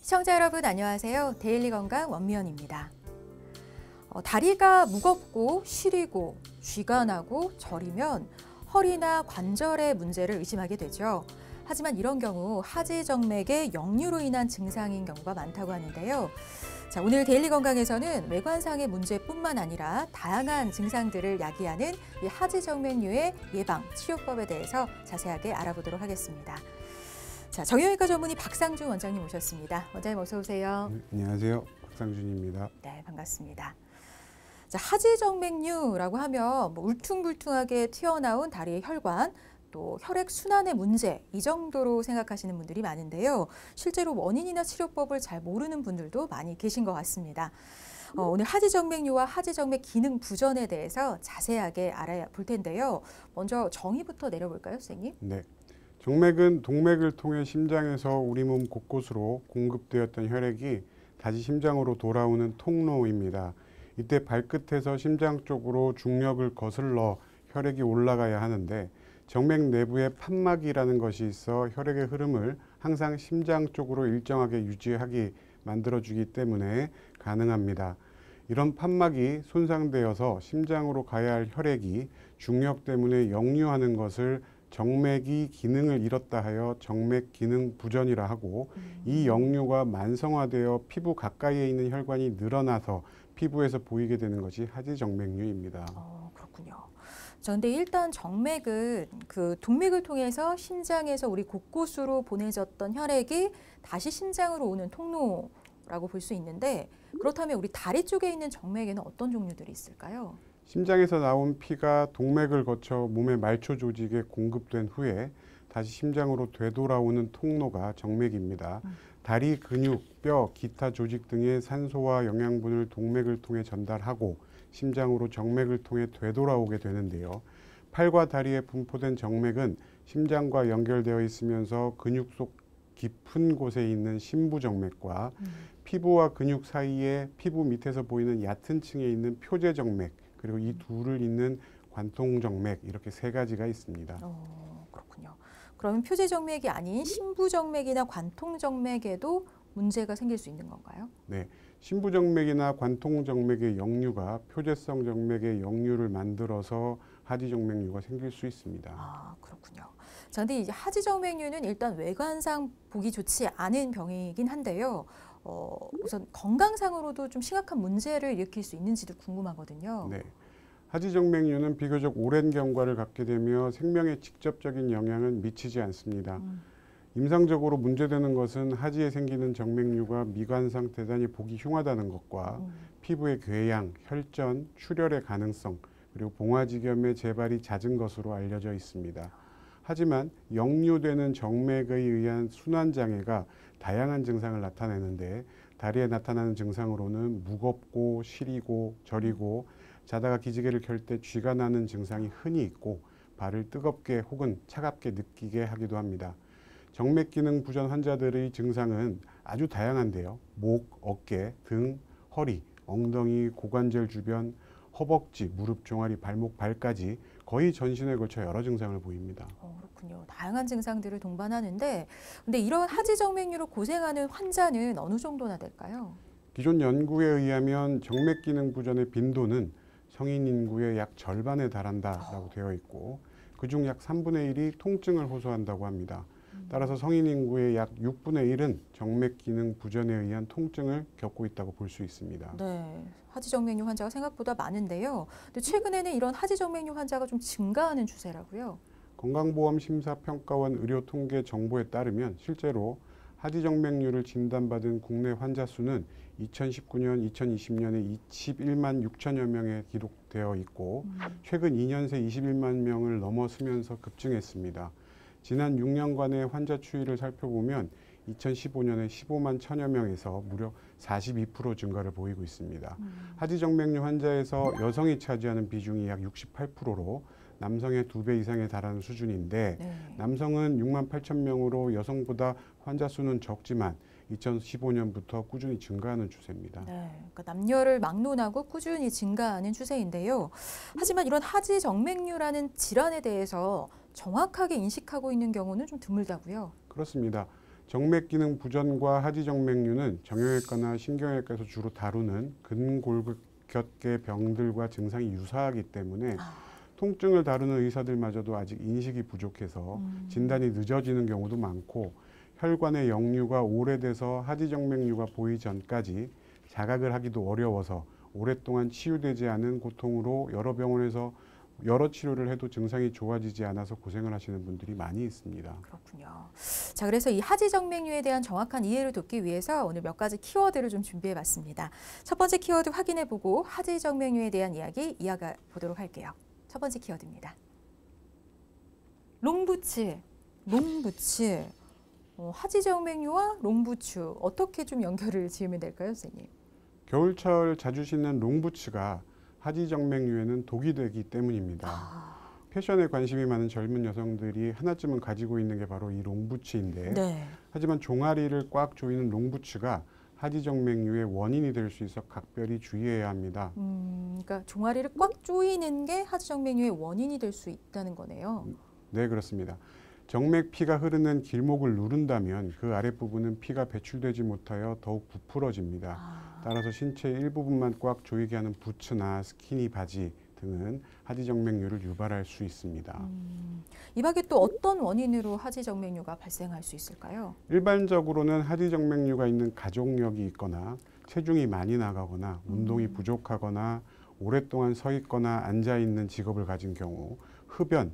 시청자 여러분 안녕하세요. 데일리 건강 원미연입니다. 다리가 무겁고 시리고 쥐가 나고 저리면 허리나 관절의 문제를 의심하게 되죠. 하지만 이런 경우 하지정맥의 역류로 인한 증상인 경우가 많다고 하는데요. 자, 오늘 데일리 건강에서는 외관상의 문제뿐만 아니라 다양한 증상들을 야기하는 이 하지정맥류의 예방, 치료법에 대해서 자세하게 알아보도록 하겠습니다. 자, 정형외과 전문의 박상준 원장님 오셨습니다. 원장님 어서 오세요. 네, 안녕하세요. 박상준입니다. 네, 반갑습니다. 자, 하지정맥류라고 하면 울퉁불퉁하게 튀어나온 다리의 혈관, 또 혈액 순환의 문제, 이 정도로 생각하시는 분들이 많은데요. 실제로 원인이나 치료법을 잘 모르는 분들도 많이 계신 것 같습니다. 오늘 하지정맥류와 하지정맥 기능 부전에 대해서 자세하게 알아볼 텐데요. 먼저 정의부터 내려볼까요, 선생님? 네. 정맥은 동맥을 통해 심장에서 우리 몸 곳곳으로 공급되었던 혈액이 다시 심장으로 돌아오는 통로입니다. 이때 발끝에서 심장 쪽으로 중력을 거슬러 혈액이 올라가야 하는데 정맥 내부에 판막이라는 것이 있어 혈액의 흐름을 항상 심장 쪽으로 일정하게 유지하게 만들어주기 때문에 가능합니다. 이런 판막이 손상되어서 심장으로 가야 할 혈액이 중력 때문에 역류하는 것을 정맥이 기능을 잃었다 하여 정맥 기능 부전이라 하고 이 역류가 만성화되어 피부 가까이에 있는 혈관이 늘어나서 피부에서 보이게 되는 것이 하지정맥류입니다. 그렇군요. 그런데 일단 정맥은 그 동맥을 통해서 심장에서 우리 곳곳으로 보내졌던 혈액이 다시 심장으로 오는 통로라고 볼 수 있는데, 그렇다면 우리 다리 쪽에 있는 정맥에는 어떤 종류들이 있을까요? 심장에서 나온 피가 동맥을 거쳐 몸의 말초 조직에 공급된 후에 다시 심장으로 되돌아오는 통로가 정맥입니다. 다리 근육, 뼈, 기타 조직 등의 산소와 영양분을 동맥을 통해 전달하고 심장으로 정맥을 통해 되돌아오게 되는데요. 팔과 다리에 분포된 정맥은 심장과 연결되어 있으면서 근육 속 깊은 곳에 있는 심부정맥과 피부와 근육 사이에 피부 밑에서 보이는 얕은 층에 있는 표제정맥, 그리고 이 둘을 잇는 관통정맥, 이렇게 세 가지가 있습니다. 그렇군요. 그러면 표제정맥이 아닌 심부정맥이나 관통정맥에도 문제가 생길 수 있는 건가요? 네, 심부정맥이나 관통정맥의 역류가 표제성 정맥의 역류를 만들어서 하지정맥류가 생길 수 있습니다. 그렇군요. 자, 근데 이제 하지정맥류는 일단 외관상 보기 좋지 않은 병이긴 한데요. 우선 건강상으로도 좀 심각한 문제를 일으킬 수 있는지도 궁금하거든요. 네, 하지정맥류는 비교적 오랜 경과를 갖게 되며 생명에 직접적인 영향은 미치지 않습니다. 임상적으로 문제되는 것은 하지에 생기는 정맥류가 미관상 대단히 보기 흉하다는 것과 피부의 궤양, 혈전, 출혈의 가능성, 그리고 봉화지겸의 재발이 잦은 것으로 알려져 있습니다. 하지만 역류되는 정맥에 의한 순환장애가 다양한 증상을 나타내는데, 다리에 나타나는 증상으로는 무겁고 시리고 저리고 자다가 기지개를 켤 때 쥐가 나는 증상이 흔히 있고 발을 뜨겁게 혹은 차갑게 느끼게 하기도 합니다. 정맥 기능 부전 환자들의 증상은 아주 다양한데요. 목, 어깨, 등, 허리, 엉덩이, 고관절 주변, 허벅지, 무릎, 종아리, 발목, 발까지 거의 전신에 걸쳐 여러 증상을 보입니다. 그렇군요. 다양한 증상들을 동반하는데, 근데 이런 하지정맥류로 고생하는 환자는 어느 정도나 될까요? 기존 연구에 의하면 정맥 기능 부전의 빈도는 성인 인구의 약 절반에 달한다라고 되어 있고, 그중 약 3분의 1이 통증을 호소한다고 합니다. 따라서 성인 인구의 약 6분의 1은 정맥 기능 부전에 의한 통증을 겪고 있다고 볼 수 있습니다. 네, 하지정맥류 환자가 생각보다 많은데요. 근데 최근에는 이런 하지정맥류 환자가 좀 증가하는 추세라고요? 건강보험심사평가원 의료통계 정보에 따르면 실제로 하지정맥류를 진단받은 국내 환자 수는 2019년, 2020년에 21만 6천여 명에 기록되어 있고 최근 2년 새 21만 명을 넘어서면서 급증했습니다. 지난 6년간의 환자 추이를 살펴보면 2015년에 15만 천여 명에서 무려 42% 증가를 보이고 있습니다. 하지정맥류 환자에서 여성이 차지하는 비중이 약 68%로 남성의 2배 이상에 달하는 수준인데, 남성은 6만 8천 명으로 여성보다 환자 수는 적지만 2015년부터 꾸준히 증가하는 추세입니다. 네, 그러니까 남녀를 막론하고 꾸준히 증가하는 추세인데요. 하지만 이런 하지정맥류라는 질환에 대해서 정확하게 인식하고 있는 경우는 좀 드물다고요? 그렇습니다. 정맥 기능 부전과 하지정맥류는 정형외과나 신경외과에서 주로 다루는 근골격계 병들과 증상이 유사하기 때문에 통증을 다루는 의사들마저도 아직 인식이 부족해서 진단이 늦어지는 경우도 많고, 혈관의 역류가 오래돼서 하지정맥류가 보이기 전까지 자각을 하기도 어려워서 오랫동안 치유되지 않은 고통으로 여러 병원에서 여러 치료를 해도 증상이 좋아지지 않아서 고생을 하시는 분들이 많이 있습니다. 그렇군요. 자, 그래서 이 하지정맥류에 대한 정확한 이해를 돕기 위해서 오늘 몇 가지 키워드를 좀 준비해봤습니다. 첫 번째 키워드 확인해보고 하지정맥류에 대한 이야기 이어가 보도록 할게요. 첫 번째 키워드입니다. 롱부츠. 하지정맥류와 롱부츠 어떻게 좀 연결을 지으면 될까요, 선생님? 겨울철 자주 신는 롱부츠가 하지정맥류에는 독이 되기 때문입니다. 패션에 관심이 많은 젊은 여성들이 하나쯤은 가지고 있는 게 바로 이 롱부츠인데, 네. 하지만 종아리를 꽉 조이는 롱부츠가 하지정맥류의 원인이 될 수 있어 각별히 주의해야 합니다. 그러니까 종아리를 꽉 조이는 게 하지정맥류의 원인이 될 수 있다는 거네요. 네, 그렇습니다. 정맥 피가 흐르는 길목을 누른다면 그 아랫부분은 피가 배출되지 못하여 더욱 부풀어집니다. 따라서 신체 일부분만 꽉 조이게 하는 부츠나 스키니 바지 등은 하지정맥류를 유발할 수 있습니다. 이 밖에 또 어떤 원인으로 하지정맥류가 발생할 수 있을까요? 일반적으로는 하지정맥류가 있는 가족력이 있거나 체중이 많이 나가거나 운동이 부족하거나 오랫동안 서 있거나 앉아 있는 직업을 가진 경우, 흡연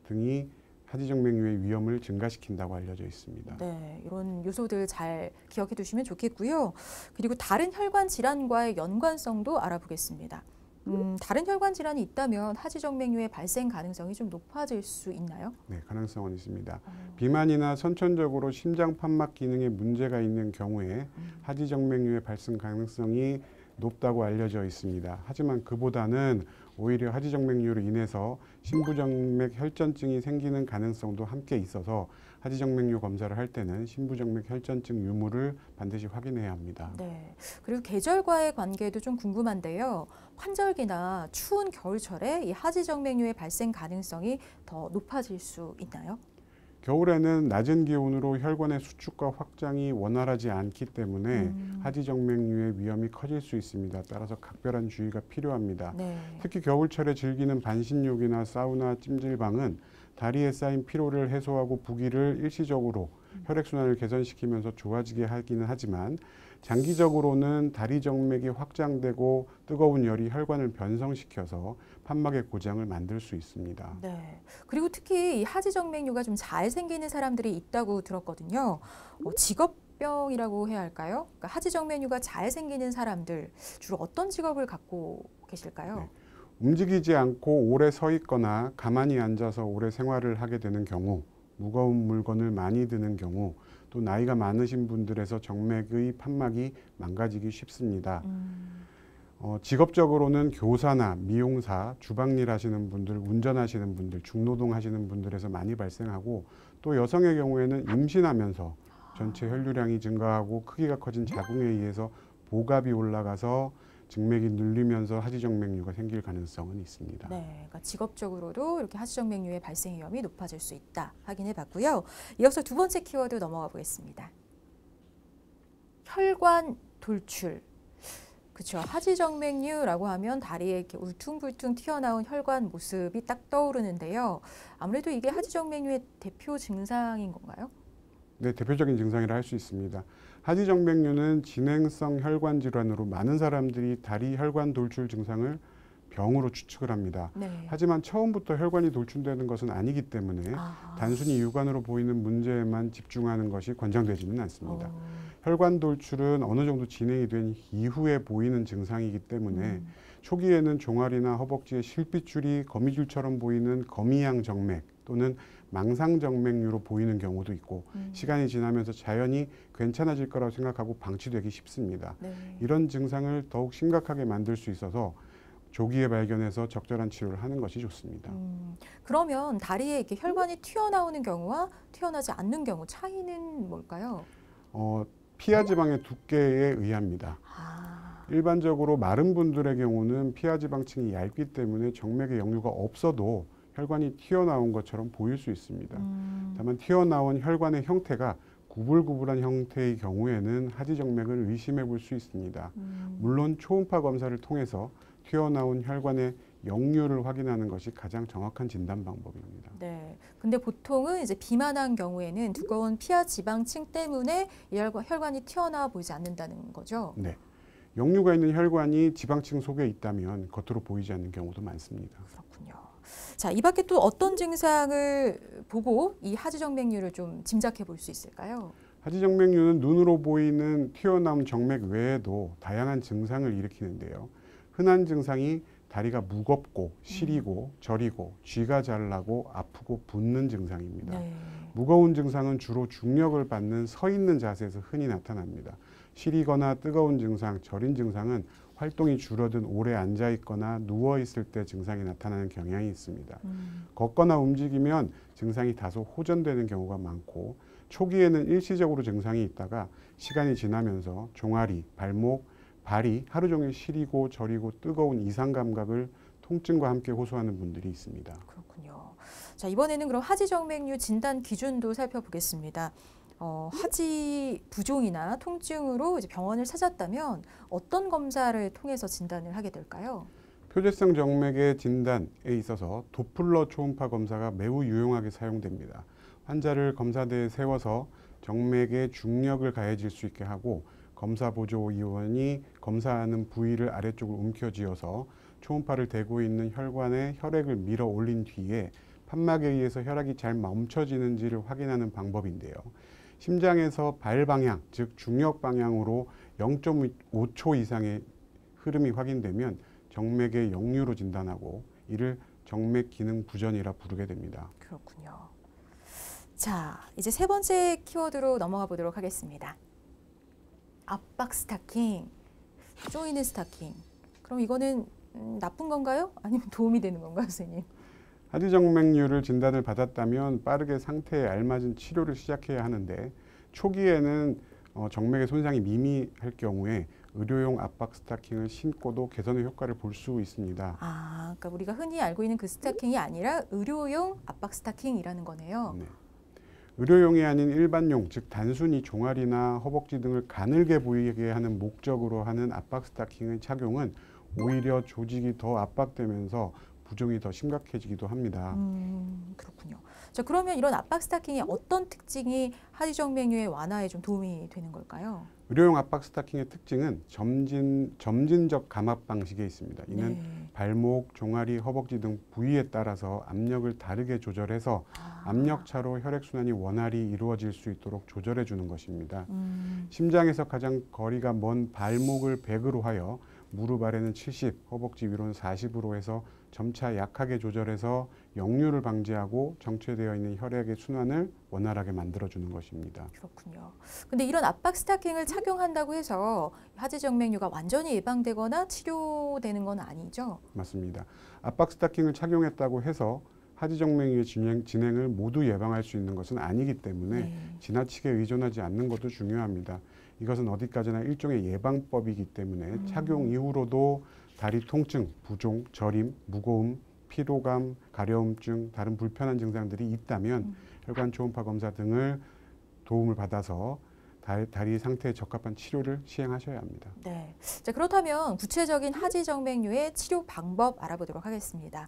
등이 하지정맥류의 위험을 증가시킨다고 알려져 있습니다. 네, 이런 요소들 잘 기억해 두시면 좋겠고요. 그리고 다른 혈관 질환과의 연관성도 알아보겠습니다. 다른 혈관 질환이 있다면 하지정맥류의 발생 가능성이 좀 높아질 수 있나요? 네, 가능성은 있습니다. 비만이나 선천적으로 심장 판막 기능에 문제가 있는 경우에 하지정맥류의 발생 가능성이 높다고 알려져 있습니다. 하지만 그보다는 오히려 하지정맥류로 인해서 심부정맥 혈전증이 생기는 가능성도 함께 있어서 하지정맥류 검사를 할 때는 심부정맥 혈전증 유무를 반드시 확인해야 합니다. 네. 그리고 계절과의 관계도 좀 궁금한데요. 환절기나 추운 겨울철에 이 하지정맥류의 발생 가능성이 더 높아질 수 있나요? 겨울에는 낮은 기온으로 혈관의 수축과 확장이 원활하지 않기 때문에 하지정맥류의 위험이 커질 수 있습니다. 따라서 각별한 주의가 필요합니다. 네. 특히 겨울철에 즐기는 반신욕이나 사우나, 찜질방은 다리에 쌓인 피로를 해소하고 부기를 일시적으로 혈액순환을 개선시키면서 좋아지게 하기는 하지만 장기적으로는 다리 정맥이 확장되고 뜨거운 열이 혈관을 변성시켜서 판막의 고장을 만들 수 있습니다. 네. 그리고 특히 이 하지정맥류가 좀 잘 생기는 사람들이 있다고 들었거든요. 직업병이라고 해야 할까요? 그러니까 하지정맥류가 잘 생기는 사람들 주로 어떤 직업을 갖고 계실까요? 네. 움직이지 않고 오래 서 있거나 가만히 앉아서 오래 생활을 하게 되는 경우, 무거운 물건을 많이 드는 경우, 또 나이가 많으신 분들에서 정맥의 판막이 망가지기 쉽습니다. 직업적으로는 교사나 미용사, 주방일 하시는 분들, 운전하시는 분들, 중노동 하시는 분들에서 많이 발생하고, 또 여성의 경우에는 임신하면서 전체 혈류량이 증가하고 크기가 커진 자궁에 의해서 복압이 올라가서 정맥이 눌리면서 하지정맥류가 생길 가능성은 있습니다. 네, 그러니까 직업적으로도 이렇게 하지정맥류의 발생 위험이 높아질 수 있다 확인해 봤고요. 이어서 두 번째 키워드 넘어가 보겠습니다. 혈관 돌출. 그렇죠. 하지정맥류라고 하면 다리에 이렇게 울퉁불퉁 튀어나온 혈관 모습이 딱 떠오르는데요. 아무래도 이게 하지정맥류의 대표 증상인 건가요? 네, 대표적인 증상이라 할 수 있습니다. 하지정맥류는 진행성 혈관 질환으로 많은 사람들이 다리 혈관 돌출 증상을 병으로 추측을 합니다. 네. 하지만 처음부터 혈관이 돌출되는 것은 아니기 때문에 단순히 육안으로 보이는 문제에만 집중하는 것이 권장되지는 않습니다. 혈관 돌출은 어느 정도 진행이 된 이후에 보이는 증상이기 때문에 초기에는 종아리나 허벅지에 실핏줄이 거미줄처럼 보이는 거미양 정맥 또는 망상정맥류로 보이는 경우도 있고 시간이 지나면서 자연히 괜찮아질 거라고 생각하고 방치되기 쉽습니다. 네. 이런 증상을 더욱 심각하게 만들 수 있어서 조기에 발견해서 적절한 치료를 하는 것이 좋습니다. 그러면 다리에 이렇게 혈관이 튀어나오는 경우와 튀어나오지 않는 경우 차이는 뭘까요? 피하 지방의 두께에 의합니다. 일반적으로 마른 분들의 경우는 피하 지방층이 얇기 때문에 정맥의 역류가 없어도 혈관이 튀어나온 것처럼 보일 수 있습니다. 다만 튀어나온 혈관의 형태가 구불구불한 형태의 경우에는 하지정맥을 의심해 볼 수 있습니다. 물론 초음파 검사를 통해서 튀어나온 혈관의 역류를 확인하는 것이 가장 정확한 진단 방법입니다. 네. 근데 보통은 이제 비만한 경우에는 두꺼운 피하 지방층 때문에 이 혈관이 튀어나와 보이지 않는다는 거죠. 네. 역류가 있는 혈관이 지방층 속에 있다면 겉으로 보이지 않는 경우도 많습니다. 그렇군요. 자, 이 밖에 또 어떤 증상을 보고 이 하지정맥류를 좀 짐작해 볼 수 있을까요? 하지정맥류는 눈으로 보이는 튀어나온 정맥 외에도 다양한 증상을 일으키는데요. 흔한 증상이 다리가 무겁고 시리고 저리고 쥐가 잘 나고 아프고 붓는 증상입니다. 네. 무거운 증상은 주로 중력을 받는 서 있는 자세에서 흔히 나타납니다. 시리거나 뜨거운 증상, 저린 증상은 활동이 줄어든 오래 앉아 있거나 누워 있을 때 증상이 나타나는 경향이 있습니다. 걷거나 움직이면 증상이 다소 호전되는 경우가 많고 초기에는 일시적으로 증상이 있다가 시간이 지나면서 종아리, 발목, 발이 하루 종일 시리고 저리고 뜨거운 이상 감각을 통증과 함께 호소하는 분들이 있습니다. 그렇군요. 자, 이번에는 그럼 하지정맥류 진단 기준도 살펴보겠습니다. 하지 부종이나 통증으로 이제 병원을 찾았다면 어떤 검사를 통해서 진단을 하게 될까요? 표재성 정맥의 진단에 있어서 도플러 초음파 검사가 매우 유용하게 사용됩니다. 환자를 검사대에 세워서 정맥에 중력을 가해질 수 있게 하고 검사 보조 의원이 검사하는 부위를 아래쪽으로 움켜쥐어서 초음파를 대고 있는 혈관에 혈액을 밀어 올린 뒤에 판막에 의해서 혈액이 잘 멈춰지는지를 확인하는 방법인데요. 심장에서 발 방향, 즉 중력 방향으로 0.5초 이상의 흐름이 확인되면 정맥의 역류로 진단하고 이를 정맥 기능 부전이라 부르게 됩니다. 그렇군요. 자, 이제 세 번째 키워드로 넘어가 보도록 하겠습니다. 압박 스타킹, 조이는 스타킹. 그럼 이거는 나쁜 건가요? 아니면 도움이 되는 건가요, 선생님? 하지정맥류를 진단을 받았다면 빠르게 상태에 알맞은 치료를 시작해야 하는데 초기에는 정맥의 손상이 미미할 경우에 의료용 압박 스타킹을 신고도 개선의 효과를 볼 수 있습니다. 아, 그러니까 우리가 흔히 알고 있는 그 스타킹이 아니라 의료용 압박 스타킹이라는 거네요. 네. 의료용이 아닌 일반용, 즉 단순히 종아리나 허벅지 등을 가늘게 보이게 하는 목적으로 하는 압박 스타킹의 착용은 오히려 조직이 더 압박되면서 부종이 더 심각해지기도 합니다. 그렇군요. 자, 그러면 이런 압박 스타킹의 어떤 특징이 하지정맥류의 완화에 좀 도움이 되는 걸까요? 의료용 압박 스타킹의 특징은 점진적 감압 방식에 있습니다. 이는 네. 발목, 종아리, 허벅지 등 부위에 따라서 압력을 다르게 조절해서 압력차로 혈액순환이 원활히 이루어질 수 있도록 조절해 주는 것입니다. 심장에서 가장 거리가 먼 발목을 100으로 하여 무릎 아래는 70, 허벅지 위로는 40으로 해서 점차 약하게 조절해서 역류를 방지하고 정체되어 있는 혈액의 순환을 원활하게 만들어주는 것입니다. 그렇군요. 근데 이런 압박 스타킹을 착용한다고 해서 하지정맥류가 완전히 예방되거나 치료되는 건 아니죠? 맞습니다. 압박 스타킹을 착용했다고 해서 하지정맥류의 진행을 모두 예방할 수 있는 것은 아니기 때문에 지나치게 의존하지 않는 것도 중요합니다. 이것은 어디까지나 일종의 예방법이기 때문에 착용 이후로도 다리 통증, 부종, 저림, 무거움, 피로감, 가려움증, 다른 불편한 증상들이 있다면 혈관 초음파 검사 등을 도움을 받아서 다리 상태에 적합한 치료를 시행하셔야 합니다. 네. 자, 그렇다면 구체적인 하지정맥류의 치료 방법 알아보도록 하겠습니다.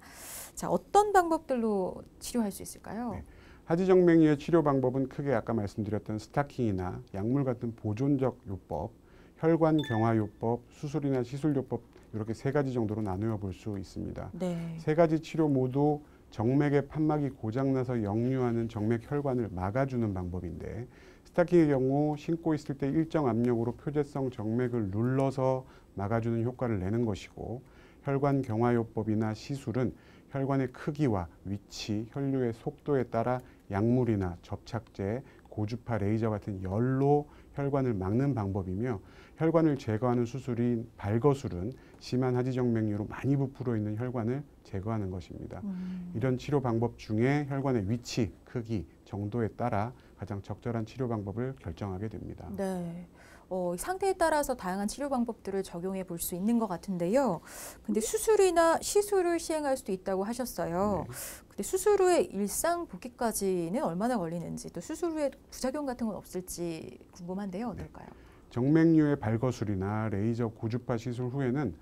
자, 어떤 방법들로 치료할 수 있을까요? 네. 하지정맥류의 치료 방법은 크게 아까 말씀드렸던 스타킹이나 약물 같은 보존적 요법, 혈관 경화 요법, 수술이나 시술 요법 이렇게 세 가지 정도로 나누어 볼 수 있습니다. 네. 세 가지 치료 모두 정맥의 판막이 고장나서 역류하는 정맥 혈관을 막아주는 방법인데 스타킹의 경우 신고 있을 때 일정 압력으로 표재성 정맥을 눌러서 막아주는 효과를 내는 것이고 혈관 경화요법이나 시술은 혈관의 크기와 위치, 혈류의 속도에 따라 약물이나 접착제, 고주파 레이저 같은 열로 혈관을 막는 방법이며 혈관을 제거하는 수술인 발거술은 심한 하지정맥류로 많이 부풀어 있는 혈관을 제거하는 것입니다. 이런 치료 방법 중에 혈관의 위치, 크기, 정도에 따라 가장 적절한 치료 방법을 결정하게 됩니다. 네. 상태에 따라서 다양한 치료 방법들을 적용해 볼 수 있는 것 같은데요. 근데 수술이나 시술을 시행할 수도 있다고 하셨어요. 네. 근데 수술 후에 일상 복귀까지는 얼마나 걸리는지, 또 수술 후에 부작용 같은 건 없을지 궁금한데요. 어떨까요? 정맥류의 발거술이나 레이저 고주파 시술 후에는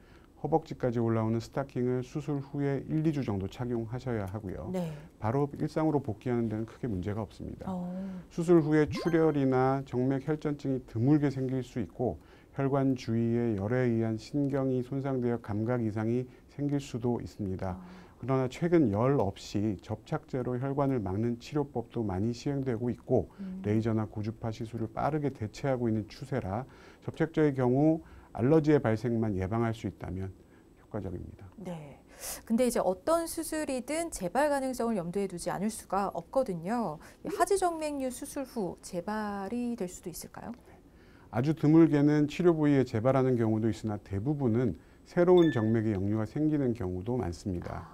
허벅지까지 올라오는 스타킹을 수술 후에 1, 2주 정도 착용하셔야 하고요. 네. 바로 일상으로 복귀하는 데는 크게 문제가 없습니다. 수술 후에 출혈이나 정맥 혈전증이 드물게 생길 수 있고 혈관 주위의 열에 의한 신경이 손상되어 감각 이상이 생길 수도 있습니다. 그러나 최근 열 없이 접착제로 혈관을 막는 치료법도 많이 시행되고 있고 레이저나 고주파 시술을 빠르게 대체하고 있는 추세라 접착제의 경우 알러지의 발생만 예방할 수 있다면 효과적입니다. 네. 근데 이제 어떤 수술이든 재발 가능성을 염두에 두지 않을 수가 없거든요. 하지정맥류 수술 후 재발이 될 수도 있을까요? 아주 드물게는 치료 부위에 재발하는 경우도 있으나 대부분은 새로운 정맥의 역류가 생기는 경우도 많습니다.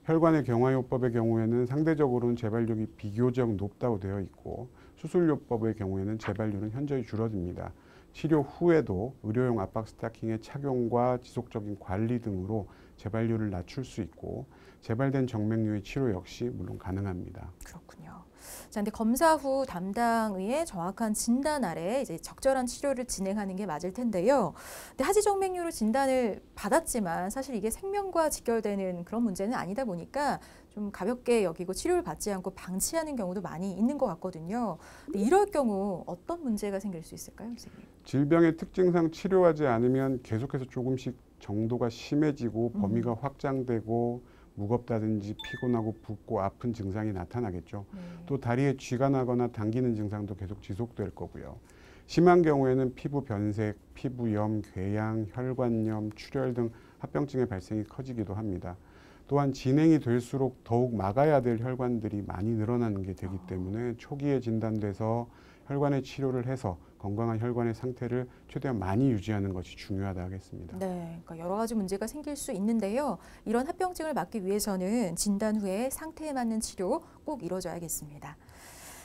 혈관의 경화요법의 경우에는 상대적으로는 재발률이 비교적 높다고 되어 있고 수술요법의 경우에는 재발률은 현저히 줄어듭니다. 치료 후에도 의료용 압박 스타킹의 착용과 지속적인 관리 등으로 재발률을 낮출 수 있고 재발된 정맥류의 치료 역시 물론 가능합니다. 그렇군요. 자, 근데 검사 후 담당의의 정확한 진단 아래 이제 적절한 치료를 진행하는 게 맞을 텐데요. 근데 하지정맥류로 진단을 받았지만 사실 이게 생명과 직결되는 그런 문제는 아니다 보니까 좀 가볍게 여기고 치료를 받지 않고 방치하는 경우도 많이 있는 것 같거든요. 근데 이럴 경우 어떤 문제가 생길 수 있을까요, 선생님? 질병의 특징상 치료하지 않으면 계속해서 조금씩 정도가 심해지고 범위가 확장되고 무겁다든지 피곤하고 붓고 아픈 증상이 나타나겠죠. 또 다리에 쥐가 나거나 당기는 증상도 계속 지속될 거고요. 심한 경우에는 피부 변색, 피부염, 궤양, 혈관염, 출혈 등 합병증의 발생이 커지기도 합니다. 또한 진행이 될수록 더욱 막아야 될 혈관들이 많이 늘어나는 게 되기 때문에 초기에 진단돼서 혈관의 치료를 해서 건강한 혈관의 상태를 최대한 많이 유지하는 것이 중요하다 하겠습니다. 네, 그러니까 여러 가지 문제가 생길 수 있는데요. 이런 합병증을 막기 위해서는 진단 후에 상태에 맞는 치료 꼭 이루어져야겠습니다.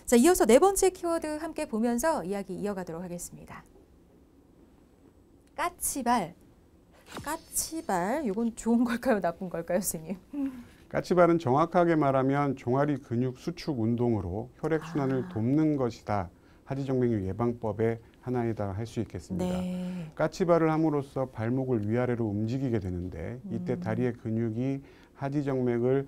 자, 이어서 네 번째 키워드 함께 보면서 이야기 이어가도록 하겠습니다. 까치발. 까치발, 이건 좋은 걸까요, 나쁜 걸까요, 선생님? 까치발은 정확하게 말하면 종아리 근육 수축 운동으로 혈액순환을 돕는 것이다. 하지정맥류 예방법의 하나이다 할 수 있겠습니다. 네. 까치발을 함으로써 발목을 위아래로 움직이게 되는데 이때 다리의 근육이 하지정맥을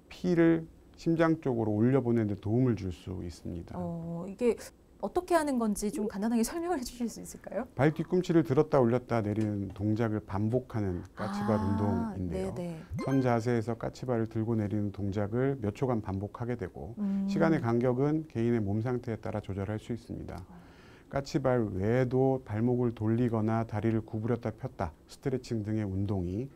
피를 심장 쪽으로 올려보내는 데 도움을 줄 수 있습니다. 이게 어떻게 하는 건지 좀 간단하게 설명해 주실 수 있을까요? 발 뒤꿈치를 들었다 올렸다 내리는 동작을 반복하는 까치발 운동인데요. 네네. 선 자세에서 까치발을 들고 내리는 동작을 몇 초간 반복하게 되고 시간의 간격은 개인의 몸 상태에 따라 조절할 수 있습니다. 까치발 외에도 발목을 돌리거나 다리를 구부렸다 폈다, 스트레칭 등의 운동이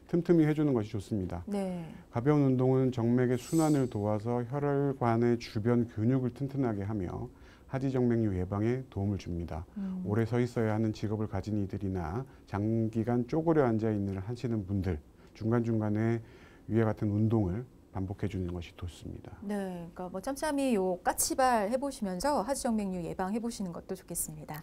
틈틈이 해주는 것이 좋습니다. 네. 가벼운 운동은 정맥의 순환을 도와서 혈관의 주변 근육을 튼튼하게 하며 하지정맥류 예방에 도움을 줍니다. 오래 서 있어야 하는 직업을 가진 이들이나 장기간 쪼그려 앉아 있는 하시는 분들 중간중간에 위와 같은 운동을 반복해 주는 것이 좋습니다. 네, 그러니까 뭐 짬짬이 요 까치발 해보시면서 하지정맥류 예방해 보시는 것도 좋겠습니다.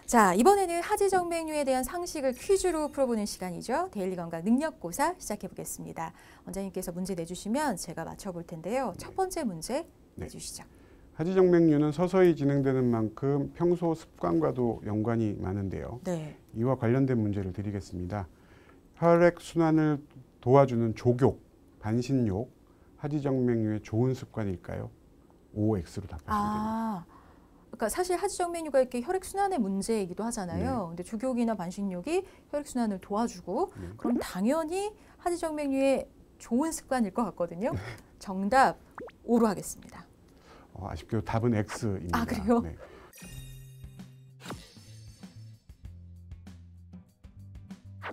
자, 이번에는 하지정맥류에 대한 상식을 퀴즈로 풀어보는 시간이죠. 데일리 건강 능력고사 시작해 보겠습니다. 원장님께서 문제 내주시면 제가 맞춰볼 텐데요. 첫 번째 문제 내주시죠. 하지정맥류는 서서히 진행되는 만큼 평소 습관과도 연관이 많은데요. 네. 이와 관련된 문제를 드리겠습니다. 혈액순환을 도와주는 족욕, 반신욕, 하지정맥류의 좋은 습관일까요? OX로 답하시면 됩니다. 그러니까 사실 하지정맥류가 이렇게 혈액순환의 문제이기도 하잖아요. 근데 족욕이나 반신욕이 혈액순환을 도와주고 그럼 당연히 하지정맥류의 좋은 습관일 것 같거든요. 정답 O로 하겠습니다. 아쉽게도 답은 X입니다. 아, 그래요? 네.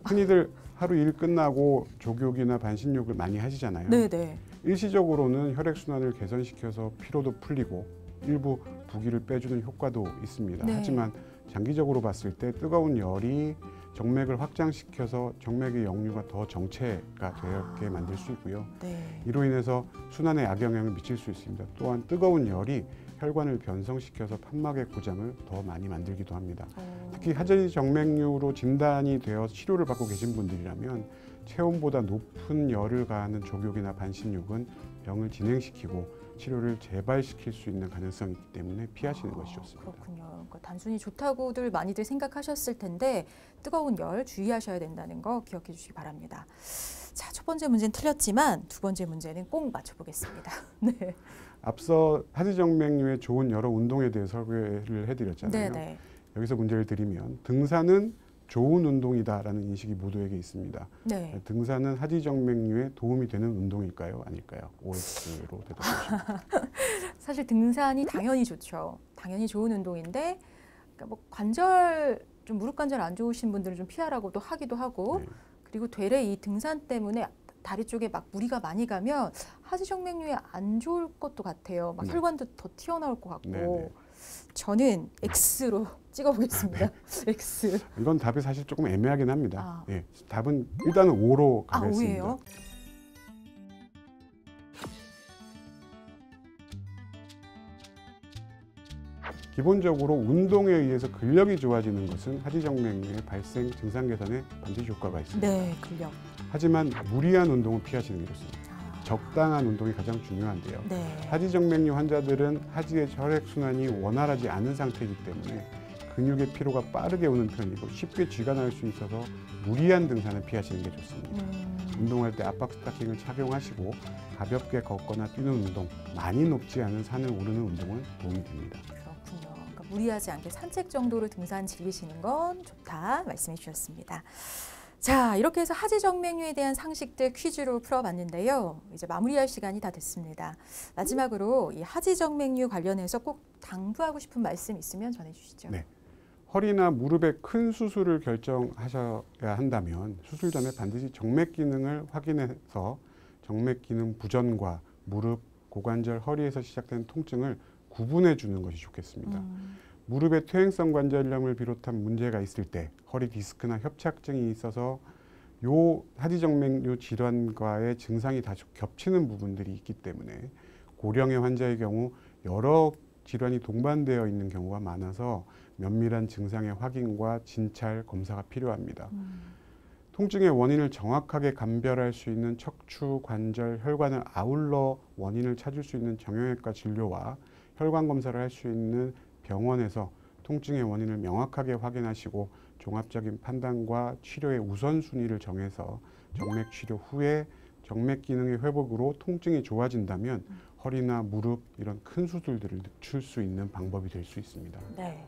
흔히들 하루 일 끝나고 족욕이나 반신욕을 많이 하시잖아요. 네네. 일시적으로는 혈액순환을 개선시켜서 피로도 풀리고 일부 부기를 빼주는 효과도 있습니다. 네. 하지만 장기적으로 봤을 때 뜨거운 열이 정맥을 확장시켜서 정맥의 역류가 더 정체가 되게 만들 수 있고요. 네. 이로 인해서 순환에 악영향을 미칠 수 있습니다. 또한 뜨거운 열이 혈관을 변성시켜서 판막의 고장을 더 많이 만들기도 합니다. 특히 하지정맥류로 진단이 되어 치료를 받고 계신 분들이라면 체온보다 높은 열을 가하는 족욕이나 반신욕은 병을 진행시키고 치료를 재발시킬 수 있는 가능성이 있기 때문에 피하시는 것이 좋습니다. 그렇군요. 그러니까 단순히 좋다고들 많이들 생각하셨을 텐데 뜨거운 열 주의하셔야 된다는 거 기억해 주시기 바랍니다. 자, 첫 번째 문제는 틀렸지만 두 번째 문제는 꼭 맞춰보겠습니다. 네. 앞서 하지정맥류에 좋은 여러 운동에 대해 설명을 해드렸잖아요. 네네. 여기서 문제를 드리면 등산은 좋은 운동이다라는 인식이 모두에게 있습니다. 네. 등산은 하지정맥류에 도움이 되는 운동일까요? 아닐까요? OX로 대답해 주십시오. 사실 등산이 당연히 좋죠. 당연히 좋은 운동인데 그러니까 뭐 관절 좀 무릎 관절 안 좋으신 분들은 좀 피하라고도 하기도 하고 네. 그리고 되레 이 등산 때문에 다리 쪽에 막 무리가 많이 가면 하지정맥류에 안 좋을 것도 같아요. 막 네. 혈관도 더 튀어나올 것 같고 네. 저는 X로 찍어보겠습니다. X. 이건 답이 사실 조금 애매하긴 합니다. 아. 예, 답은 일단은 O로 아, 가겠습니다. O예요? 기본적으로 운동에 의해서 근력이 좋아지는 것은 하지정맥류의 발생 증상 개선에 반드시 효과가 있습니다. 네, 근력. 하지만 무리한 운동은 피하시는 게 좋습니다. 아, 적당한 운동이 가장 중요한데요. 네. 하지정맥류 환자들은 하지의 혈액순환이 원활하지 않은 상태이기 때문에 근육의 피로가 빠르게 오는 편이고 쉽게 쥐가 날 수 있어서 무리한 등산을 피하시는 게 좋습니다. 운동할 때 압박 스타킹을 착용하시고 가볍게 걷거나 뛰는 운동, 많이 높지 않은 산을 오르는 운동은 도움이 됩니다. 그렇군요. 그러니까 무리하지 않게 산책 정도로 등산 즐기시는 건 좋다 말씀해 주셨습니다. 자, 이렇게 해서 하지정맥류에 대한 상식들 퀴즈로 풀어봤는데요. 이제 마무리할 시간이 다 됐습니다. 마지막으로 이 하지정맥류 관련해서 꼭 당부하고 싶은 말씀 있으면 전해주시죠. 네. 허리나 무릎의 큰 수술을 결정하셔야 한다면 수술 전에 반드시 정맥 기능을 확인해서 정맥 기능 부전과 무릎, 고관절, 허리에서 시작된 통증을 구분해 주는 것이 좋겠습니다. 무릎의 퇴행성 관절염을 비롯한 문제가 있을 때 허리 디스크나 협착증이 있어서 요 하지정맥류 질환과의 증상이 다소 겹치는 부분들이 있기 때문에 고령의 환자의 경우 여러 질환이 동반되어 있는 경우가 많아서 면밀한 증상의 확인과 진찰, 검사가 필요합니다. 통증의 원인을 정확하게 감별할 수 있는 척추, 관절, 혈관을 아울러 원인을 찾을 수 있는 정형외과 진료와 혈관 검사를 할 수 있는 병원에서 통증의 원인을 명확하게 확인하시고 종합적인 판단과 치료의 우선순위를 정해서 정맥 치료 후에 정맥 기능의 회복으로 통증이 좋아진다면 허리나 무릎 이런 큰 수술들을 늦출 수 있는 방법이 될 수 있습니다. 네.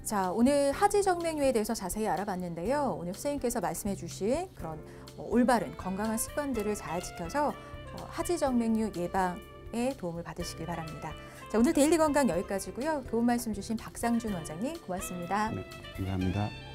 자, 오늘 하지정맥류에 대해서 자세히 알아봤는데요. 오늘 선생님께서 말씀해 주신 그런 올바른 건강한 습관들을 잘 지켜서 하지정맥류 예방에 도움을 받으시길 바랍니다. 자, 오늘 데일리 건강 여기까지고요. 도움 말씀 주신 박상준 원장님 고맙습니다. 네, 감사합니다.